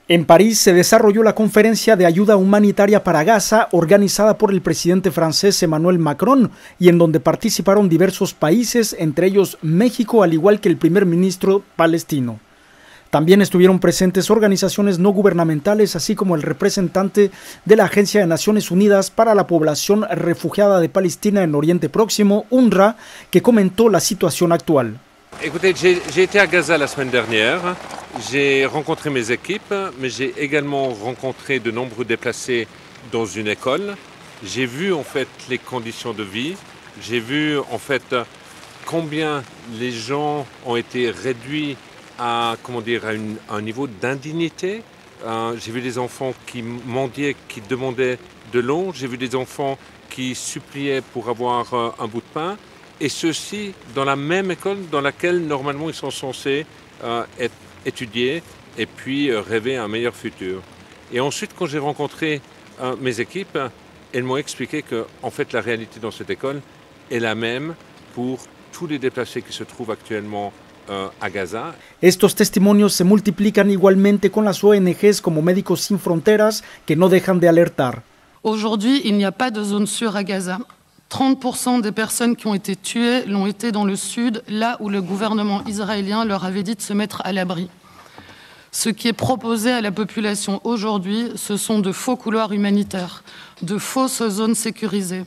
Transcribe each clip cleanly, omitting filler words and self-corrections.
En París se desarrolló la conferencia de ayuda humanitaria para Gaza organizada por el presidente francés Emmanuel Macron y en donde participaron diversos países, entre ellos México, al igual que el primer ministro palestino. También estuvieron presentes organizaciones no gubernamentales, así como el representante de la Agencia de Naciones Unidas para la Población Refugiada de Palestina en Oriente Próximo, UNRWA, que comentó la situación actual. Écoutez, j'ai été à Gaza la semaine dernière, j'ai rencontré mes équipes, mais j'ai également rencontré de nombreux déplacés dans une école. J'ai vu en fait les conditions de vie, j'ai vu en fait combien les gens ont été réduits à, un niveau d'indignité. J'ai vu des enfants qui mendiaient, qui demandaient de l'eau, j'ai vu des enfants qui suppliaient pour avoir un bout de pain. Et ceux-ci dans la même école dans laquelle normalement ils sont censés étudier et puis rêver un meilleur futur. Et ensuite, quand j'ai rencontré mes équipes, elles m'ont expliqué que en fait, la réalité dans cette école est la même pour tous les déplacés qui se trouvent actuellement a Gaza. Estos testimonios se multiplican igualmente con las ONGs como Médicos Sin Fronteras, que no dejan de alertar. Aujourd'hui, il n'y a pas de zone sûre à Gaza. 30% des personnes qui ont été tuées l'ont été dans le sud, là où le gouvernement israélien leur avait dit de se mettre à l'abri. Ce qui est proposé à la population aujourd'hui, ce sont de faux couloirs humanitaires, de fausses zones sécurisées.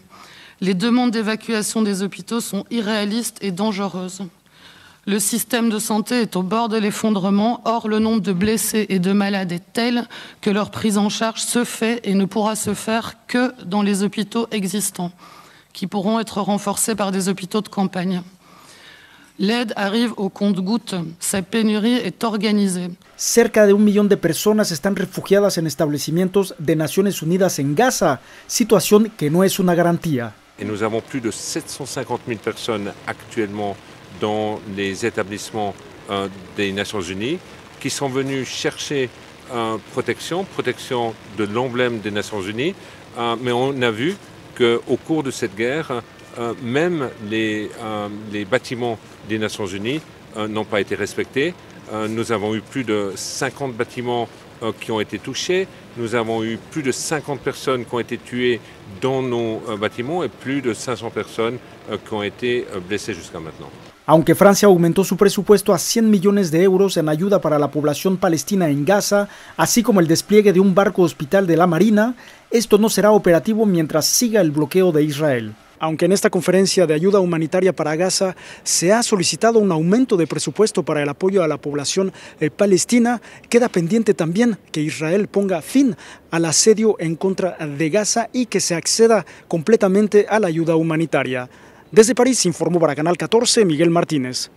Les demandes d'évacuation des hôpitaux sont irréalistes et dangereuses. Le système de santé est au bord de l'effondrement, or le nombre de blessés et de malades est tel que leur prise en charge se fait et ne pourra se faire que dans les hôpitaux existants, qui pourront être renforcés par des hôpitaux de campagne. L'aide arrive au compte-gouttes. Sa pénurie est organisée. Cerca de 1 millón de personas están refugiadas en establecimientos de Naciones Unidas en Gaza, situación que no es una garantía. Et nous avons plus de 750 000 personnes actuellement dans les établissements des Nations Unies qui sont venus chercher protection de l'emblème des Nations Unies, mais on a vu qu'au cours de cette guerre, même les bâtiments des Nations Unies n'ont pas été respectés. Nous avons eu plus de 50 bâtiments qui ont été touchés. Nous avons eu plus de 50 personnes qui ont été tuées dans nos bâtiments et plus de 500 personnes qui ont été blessées jusqu'à maintenant. Aunque Francia aumentó su presupuesto a 100 millones de euros en ayuda para la población palestina en Gaza, así como el despliegue de un barco hospital de la Marina, esto no será operativo mientras siga el bloqueo de Israel. Aunque en esta conferencia de ayuda humanitaria para Gaza se ha solicitado un aumento de presupuesto para el apoyo a la población palestina, queda pendiente también que Israel ponga fin al asedio en contra de Gaza y que se acceda completamente a la ayuda humanitaria. Desde París informó para Canal 14 Miguel Martínez.